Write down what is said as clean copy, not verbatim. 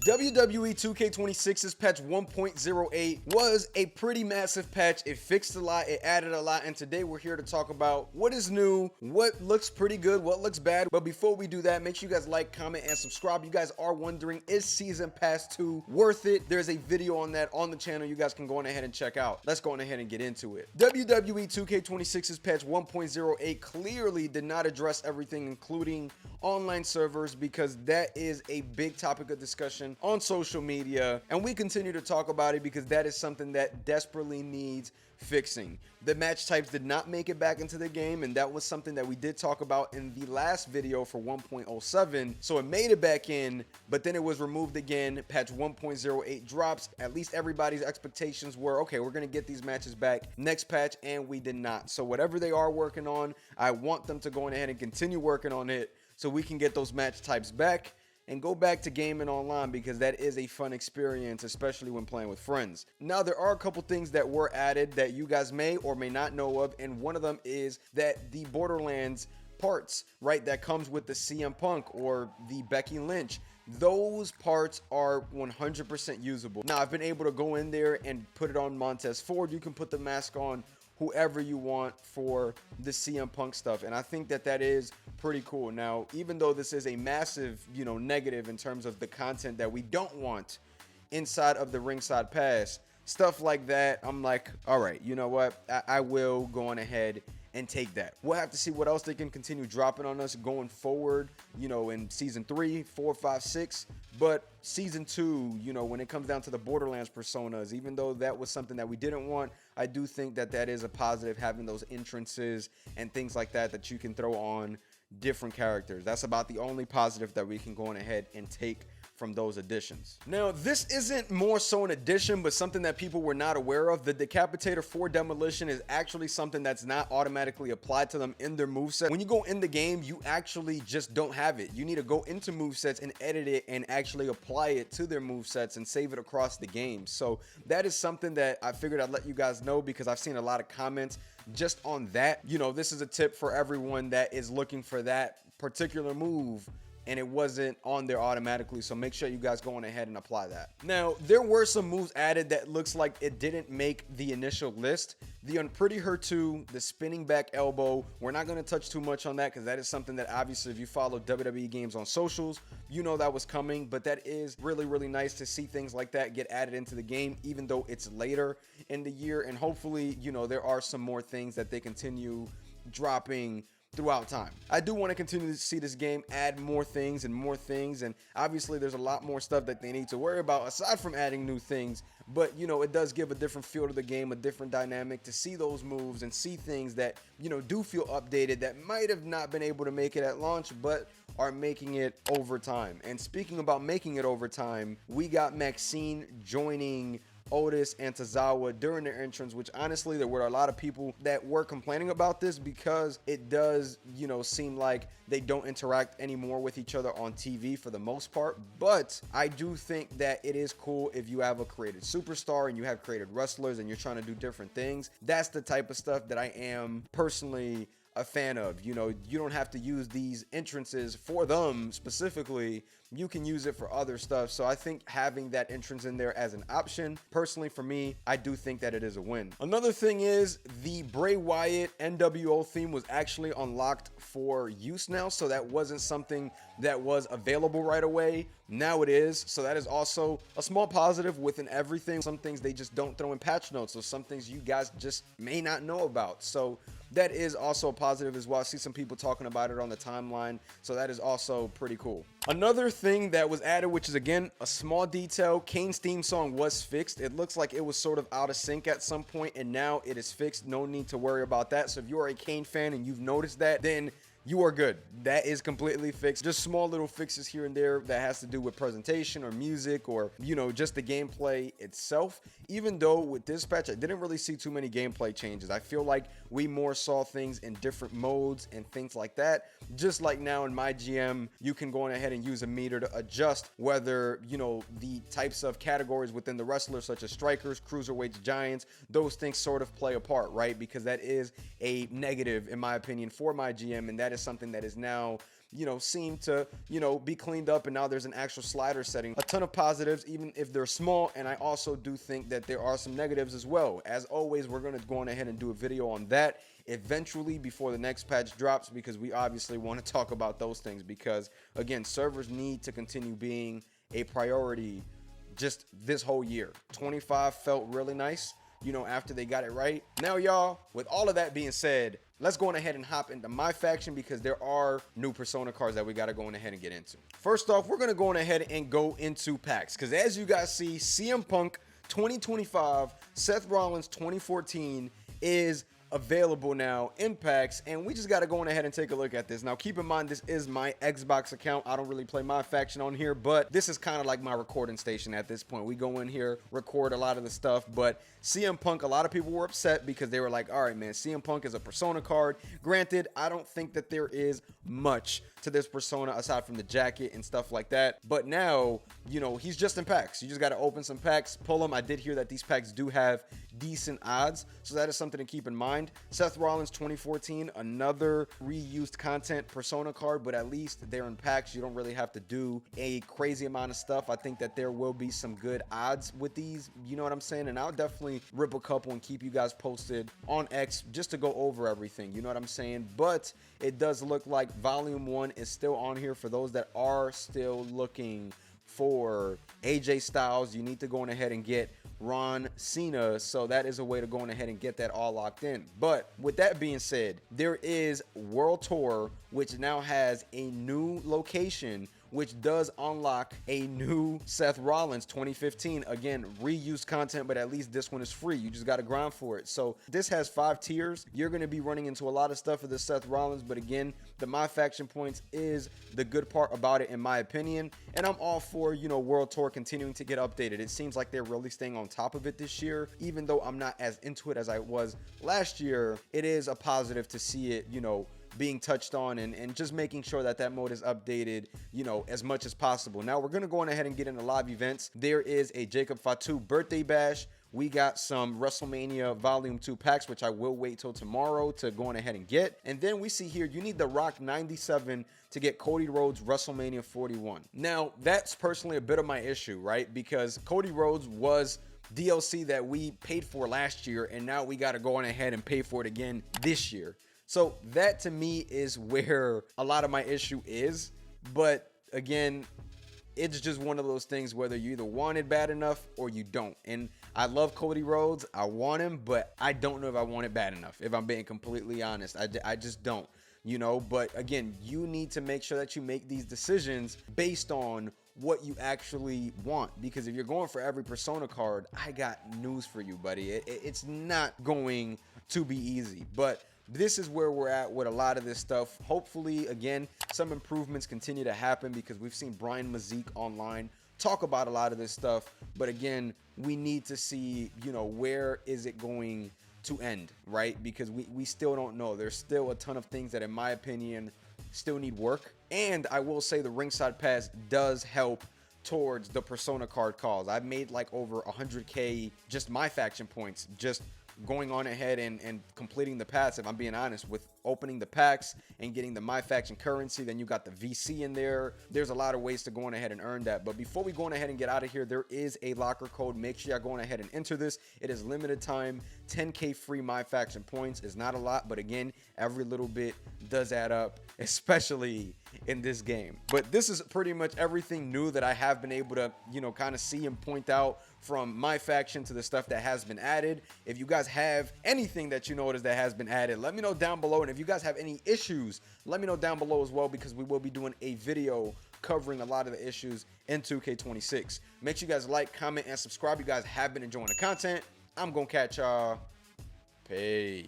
WWE 2K26's patch 1.08 was a pretty massive patch. It fixed a lot, it added a lot, and today we're here to talk about what is new, what looks pretty good, what looks bad. But before we do that, make sure you guys like, comment, and subscribe. You guys are wondering, is Season Pass 2 worth it? There's a video on that on the channel you guys can go on ahead and check out. Let's go on ahead and get into it. WWE 2K26's patch 1.08 clearly did not address everything, including online servers, because that is a big topic of discussion on social media, and we continue to talk about it because that is something that desperately needs fixing. The match types did not make it back into the game, and that was something that we did talk about in the last video for 1.07. So it made it back in, but then it was removed again. Patch 1.08 drops. At least everybody's expectations were, okay, we're gonna get these matches back next patch, and we did not. So whatever they are working on, I want them to go ahead and continue working on it so we can get those match types back and go back to gaming online, because that is a fun experience, especially when playing with friends. Now, there are a couple things that were added that you guys may or may not know of, and one of them is that the Borderlands parts, right, that comes with the CM Punk or the Becky Lynch, those parts are 100% usable. Now, I've been able to go in there and put it on Montez Ford. You can put the mask on whoever you want for the CM Punk stuff, and I think that that is pretty cool. Now, even though this is a massive, negative in terms of the content that we don't want inside of the ringside pass, stuff like that, I'm like, all right, you know what, I will go on ahead and take that. We'll have to see what else they can continue dropping on us going forward, in season 3, 4, 5, 6. But season 2, when it comes down to the Borderlands personas, even though that was something that we didn't want, I do think that that is a positive, having those entrances and things like that that you can throw on different characters. That's about the only positive that we can go on ahead and take from those additions. Now, this isn't more so an addition, but something that people were not aware of. The Decapitator for Demolition is actually something that's not automatically applied to them in their moveset. When you go in the game, you actually just don't have it. You need to go into movesets and edit it and actually apply it to their movesets and save it across the game. So that is something that I figured I'd let you guys know, because I've seen a lot of comments just on that. This is a tip for everyone that is looking for that particular move and it wasn't on there automatically, so make sure you guys go on ahead and apply that. Now, there were some moves added that looks like it didn't make the initial list. The Unpretty Her 2, the spinning back elbow, we're not going to touch too much on that because that is something that obviously if you follow WWE games on socials, you know that was coming, but that is really, really nice to see things like that get added into the game, even though it's later in the year, and hopefully, there are some more things that they continue dropping throughout time. I do want to continue to see this game add more things, and obviously there's a lot more stuff that they need to worry about aside from adding new things, but it does give a different feel to the game, a different dynamic to see those moves and see things that do feel updated that might have not been able to make it at launch but are making it over time. And speaking about making it over time, we got Maxine joining Otis and Tozawa during their entrance, which honestly there were a lot of people that were complaining about this because it does seem like they don't interact anymore with each other on TV for the most part. But I do think that it is cool if you have a created superstar and you have created wrestlers and you're trying to do different things. That's the type of stuff that I am personally a fan of. You don't have to use these entrances for them specifically. You can use it for other stuff. So I think having that entrance in there as an option, personally for me, I do think that it is a win. Another thing is the Bray Wyatt NWO theme was actually unlocked for use now. So that wasn't something that was available right away. Now it is. So that is also a small positive within everything. Some things they just don't throw in patch notes. So some things you guys just may not know about. So that is also a positive as well. I see some people talking about it on the timeline. So that is also pretty cool. Another thing that was added, which is again a small detail, Kane's theme song was fixed. It looks like it was sort of out of sync at some point, and now it is fixed. No need to worry about that. So if you are a Kane fan and you've noticed that, then you are good. That is completely fixed. Just small little fixes here and there that has to do with presentation or music or, just the gameplay itself. Even though with this patch, I didn't really see too many gameplay changes. I feel like we more saw things in different modes and things like that. Just like now in MyGM, you can go on ahead and use a meter to adjust whether, the types of categories within the wrestlers, such as strikers, cruiserweights, giants, those things sort of play a part, right? Because that is a negative, in my opinion, for MyGM, and that is something that is now seem to, be cleaned up, and now there's an actual slider setting. A ton of positives, even if they're small, and I also do think that there are some negatives as well. As always, we're going to go on ahead and do a video on that eventually before the next patch drops, because we obviously want to talk about those things, because again, servers need to continue being a priority just this whole year. 25 felt really nice, after they got it right. Now, y'all, with all of that being said, let's go on ahead and hop into MyFaction, because there are new Persona cards that we got to go on ahead and get into. First off, we're going to go on ahead and go into packs, because as you guys see, CM Punk 2025, Seth Rollins 2014 is available now in packs, and we just got to go on ahead and take a look at this. Now, keep in mind, this is my Xbox account. I don't really play MyFaction on here, but this is kind of like my recording station at this point. We go in here, record a lot of the stuff, but CM Punk, a lot of people were upset because they were like, all right, man, CM Punk is a Persona card. Granted, I don't think that there is much to this Persona aside from the jacket and stuff like that, but now, he's just in packs. You just got to open some packs, pull them. I did hear that these packs do have decent odds, so that is something to keep in mind. Seth Rollins 2014, another reused content Persona card, but at least they're in packs. You don't really have to do a crazy amount of stuff. I think that there will be some good odds with these, you know what I'm saying? And I'll definitely rip a couple and keep you guys posted on X just to go over everything, you know what I'm saying? But it does look like Volume 1 is still on here for those that are still looking for AJ Styles. You need to go on ahead and get Ron Cena, so that is a way to go on ahead and get that all locked in. But with that being said, there is World Tour, which now has a new location, which does unlock a new Seth Rollins 2015. Again, reused content, but at least this one is free. You just got to grind for it. So this has 5 tiers. You're going to be running into a lot of stuff for the Seth Rollins, but again, the MyFaction points is the good part about it, in my opinion. And I'm all for, World Tour continuing to get updated. It seems like they're really staying on top of it this year. Even though I'm not as into it as I was last year, it is a positive to see it, being touched on and just making sure that that mode is updated, as much as possible. Now we're going to go on ahead and get into live events. There is a Jacob Fatu birthday bash. We got some WrestleMania Volume 2 packs, which I will wait till tomorrow to go on ahead and get. And then we see here, you need the Rock 97 to get Cody Rhodes WrestleMania 41. Now, that's personally a bit of my issue, right? Because Cody Rhodes was DLC that we paid for last year, and now we got to go on ahead and pay for it again this year. So that to me is where a lot of my issue is. But again, it's just one of those things, whether you either want it bad enough or you don't. And I love Cody Rhodes. I want him, but I don't know if I want it bad enough, if I'm being completely honest. I just don't, But again, you need to make sure that you make these decisions based on what you actually want, because if you're going for every Persona card, I got news for you, buddy. It's not going to be easy. But this is where we're at with a lot of this stuff. Hopefully, again, some improvements continue to happen, because we've seen Brian Mazik online talk about a lot of this stuff. But again, we need to see, where is it going to end, right? Because we still don't know. There's still a ton of things that, in my opinion, still need work. And I will say the ringside pass does help towards the Persona card calls. I've made like over 100K just MyFaction points, just going on ahead and completing the pass, if I'm being honest, with opening the packs and getting the MyFaction currency. Then you got the VC in there. There's a lot of ways to go on ahead and earn that. But before we go on ahead and get out of here, there is a locker code. Make sure y'all go on ahead and enter this. It is limited time. 10K free MyFaction points is not a lot, but again, every little bit does add up, especially in this game. But this is pretty much everything new that I have been able to, kind of see and point out from MyFaction to the stuff that has been added. If you guys have anything that you notice that has been added, let me know down below. And if you guys have any issues, let me know down below as well, because we will be doing a video covering a lot of the issues in 2K26. Make sure you guys like, comment, and subscribe. You guys have been enjoying the content. I'm gonna catch y'all. Peace.